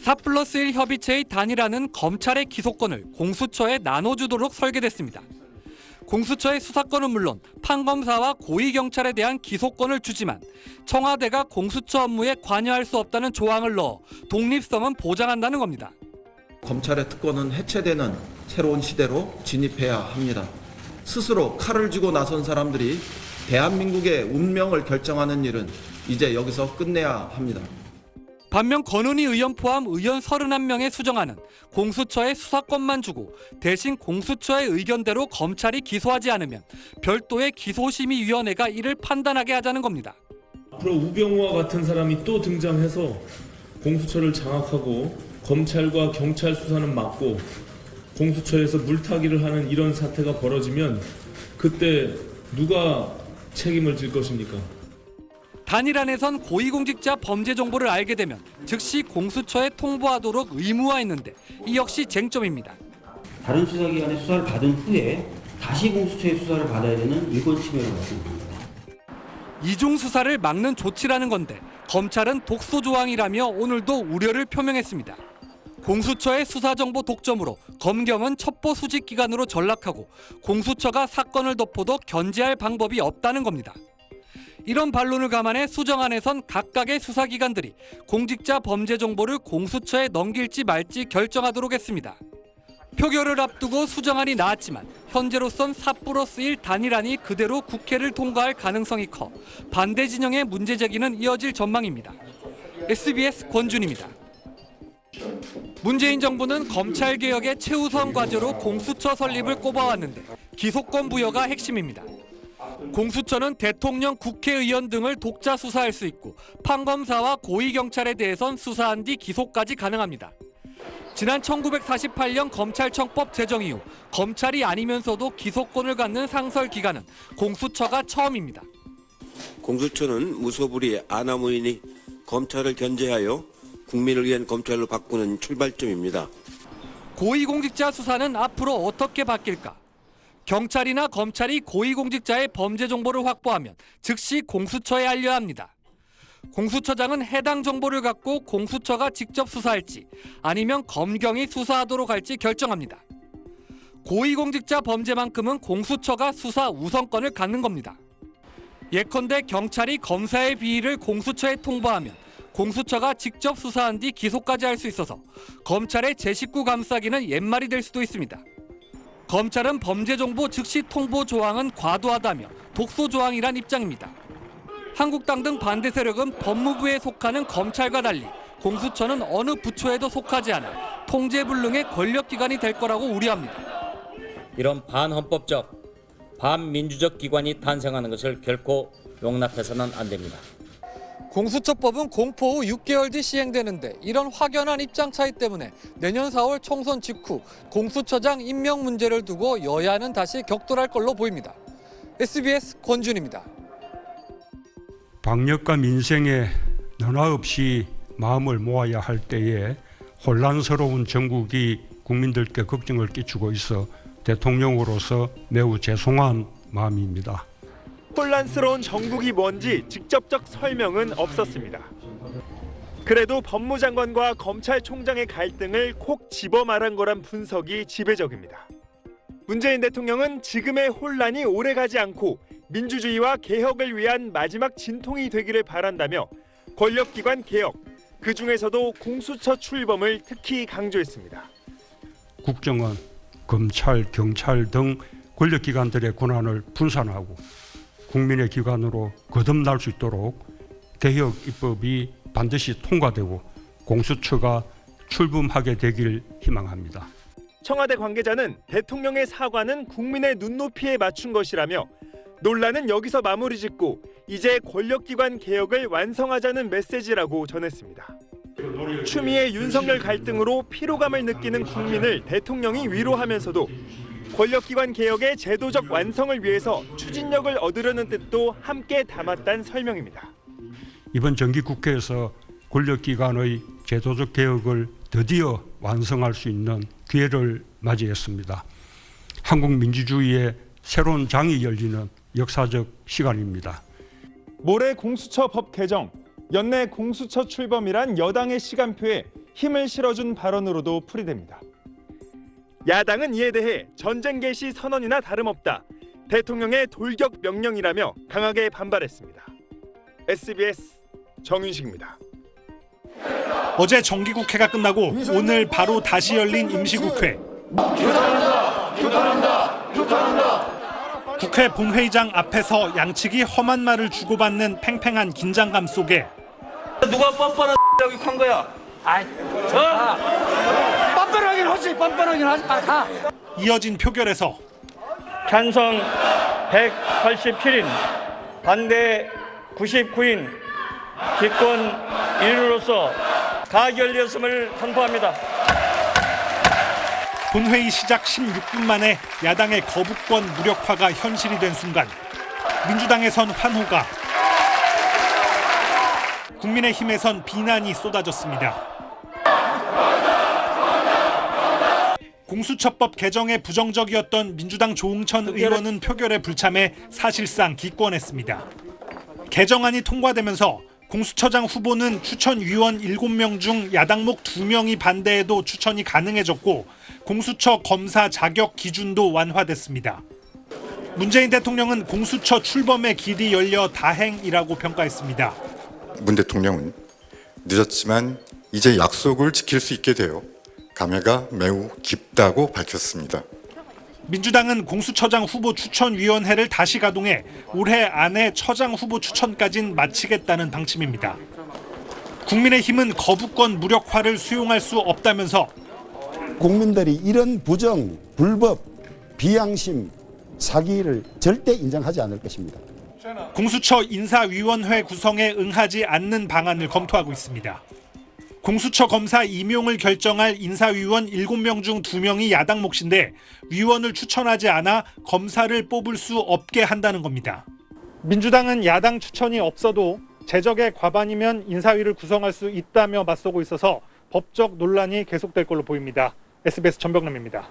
4+1 협의체의 단일화는 검찰의 기소권을 공수처에 나눠주도록 설계됐습니다. 공수처의 수사권은 물론 판검사와 고위경찰에 대한 기소권을 주지만 청와대가 공수처 업무에 관여할 수 없다는 조항을 넣어 독립성은 보장한다는 겁니다. 검찰의 특권은 해체되는 새로운 시대로 진입해야 합니다. 스스로 칼을 쥐고 나선 사람들이 대한민국의 운명을 결정하는 일은 이제 여기서 끝내야 합니다. 반면 권은희 의원 포함 의원 31명의 수정안은 공수처에 수사권만 주고 대신 공수처의 의견대로 검찰이 기소하지 않으면 별도의 기소심의위원회가 이를 판단하게 하자는 겁니다. 앞으로 우병우와 같은 사람이 또 등장해서 공수처를 장악하고 검찰과 경찰 수사는 막고 공수처에서 물타기를 하는 이런 사태가 벌어지면 그때 누가 책임을 질 것입니까? 단일안에선 고위공직자 범죄 정보를 알게 되면 즉시 공수처에 통보하도록 의무화했는데 이 역시 쟁점입니다. 다른 수사기관의 수사를 받은 후에 다시 공수처의 수사를 받아야 되는 인권 침해라고 말씀드립니다. 이중 수사를 막는 조치라는 건데 검찰은 독소 조항이라며 오늘도 우려를 표명했습니다. 공수처의 수사정보 독점으로 검경은 첩보 수집 기관으로 전락하고 공수처가 사건을 덮어도 견제할 방법이 없다는 겁니다. 이런 반론을 감안해 수정안에선 각각의 수사기관들이 공직자 범죄 정보를 공수처에 넘길지 말지 결정하도록 했습니다. 표결을 앞두고 수정안이 나왔지만 현재로선 4+1 단일안이 그대로 국회를 통과할 가능성이 커 반대 진영의 문제 제기는 이어질 전망입니다. SBS 권준입니다. 문재인 정부는 검찰개혁의 최우선 과제로 공수처 설립을 꼽아왔는데 기소권 부여가 핵심입니다. 공수처는 대통령, 국회의원 등을 독자 수사할 수 있고 판검사와 고위경찰에 대해선 수사한 뒤 기소까지 가능합니다. 지난 1948년 검찰청법 제정 이후 검찰이 아니면서도 기소권을 갖는 상설기관은 공수처가 처음입니다. 공수처는 무소불위 아나무인이 검찰을 견제하여 국민을 위한 검찰로 바꾸는 출발점입니다. 고위공직자 수사는 앞으로 어떻게 바뀔까? 경찰이나 검찰이 고위공직자의 범죄 정보를 확보하면 즉시 공수처에 알려야 합니다. 공수처장은 해당 정보를 갖고 공수처가 직접 수사할지 아니면 검경이 수사하도록 할지 결정합니다. 고위공직자 범죄만큼은 공수처가 수사 우선권을 갖는 겁니다. 예컨대 경찰이 검사의 비위를 공수처에 통보하면 공수처가 직접 수사한 뒤 기소까지 할 수 있어서 검찰의 제 식구 감싸기는 옛말이 될 수도 있습니다. 검찰은 범죄 정보 즉시 통보 조항은 과도하다며 독소 조항이란 입장입니다. 한국당 등 반대 세력은 법무부에 속하는 검찰과 달리 공수처는 어느 부처에도 속하지 않아 통제불능의 권력기관이 될 거라고 우려합니다. 이런 반헌법적, 반민주적 기관이 탄생하는 것을 결코 용납해서는 안 됩니다. 공수처법은 공포 후 6개월 뒤 시행되는데 이런 확연한 입장 차이 때문에 내년 4월 총선 직후 공수처장 임명 문제를 두고 여야는 다시 격돌할 걸로 보입니다. SBS 권준입니다. 방역과 민생에 너나 없이 마음을 모아야 할 때에 혼란스러운 정국이 국민들께 걱정을 끼치고 있어 대통령으로서 매우 죄송한 마음입니다. 혼란스러운 정국이 뭔지 직접적 설명은 없었습니다. 그래도 법무장관과 검찰총장의 갈등을 콕 집어 말한 거란 분석이 지배적입니다. 문재인 대통령은 지금의 혼란이 오래가지 않고 민주주의와 개혁을 위한 마지막 진통이 되기를 바란다며 권력기관 개혁, 그중에서도 공수처 출범을 특히 강조했습니다. 국정원, 검찰, 경찰 등 권력기관들의 권한을 분산하고 국민의 기관으로 거듭날 수 있도록 개혁 입법이 반드시 통과되고 공수처가 출범하게 되길 희망합니다. 청와대 관계자는 대통령의 사과는 국민의 눈높이에 맞춘 것이라며 논란은 여기서 마무리 짓고 이제 권력기관 개혁을 완성하자는 메시지라고 전했습니다. 추미애 윤석열 갈등으로 피로감을 느끼는 국민을 대통령이 위로하면서도 권력기관 개혁의 제도적 완성을 위해서 추진력을 얻으려는 뜻도 함께 담았다는 설명입니다. 이번 정기국회에서 권력기관의 제도적 개혁을 드디어 완성할 수 있는 기회를 맞이했습니다. 한국 민주주의의 새로운 장이 열리는 역사적 시간입니다. 모레 공수처 법 개정, 연내 공수처 출범이란 여당의 시간표에 힘을 실어준 발언으로도 풀이됩니다. 야당은 이에 대해 전쟁 개시 선언이나 다름없다. 대통령의 돌격 명령이라며 강하게 반발했습니다. SBS 정윤식입니다. 어제 정기국회가 끝나고 오늘 바로 다시 열린 임시국회. 국회 본회의장 앞에서 양측이 험한 말을 주고받는 팽팽한 긴장감 속에 누가 뻔뻔한 여기 한 거야? 뻔뻔하긴 하지, 뻔뻔하긴 하지. 가. 이어진 표결에서 찬성 187인, 반대 99인, 기권 1위로서 가결되었음을 선포합니다. 본회의 시작 16분 만에 야당의 거부권 무력화가 현실이 된 순간 민주당에선 환호가, 국민의힘에선 비난이 쏟아졌습니다. 공수처법 개정에 부정적이었던 민주당 조응천 의원은 표결에 불참해 사실상 기권했습니다. 개정안이 통과되면서 공수처장 후보는 추천위원 7명 중 야당목 2명이 반대해도 추천이 가능해졌고 공수처 검사 자격 기준도 완화됐습니다. 문재인 대통령은 공수처 출범의 길이 열려 다행이라고 평가했습니다. 문 대통령은 늦었지만 이제 약속을 지킬 수 있게 되어 감회가 매우 깊다고 밝혔습니다. 민주당은 공수처장 후보 추천위원회를 다시 가동해 올해 안에 처장 후보 추천까진 마치겠다는 방침입니다. 국민의힘은 거부권 무력화를 수용할 수 없다면서 국민들이 이런 부정, 불법, 비양심, 사기를 절대 인정하지 않을 것입니다. 공수처 인사위원회 구성에 응하지 않는 방안을 검토하고 있습니다. 공수처 검사 임용을 결정할 인사위원 7명 중 2명이 야당 몫인데 위원을 추천하지 않아 검사를 뽑을 수 없게 한다는 겁니다. 민주당은 야당 추천이 없어도 재적의 과반이면 인사위를 구성할 수 있다며 맞서고 있어서 법적 논란이 계속될 걸로 보입니다. SBS 전병남입니다.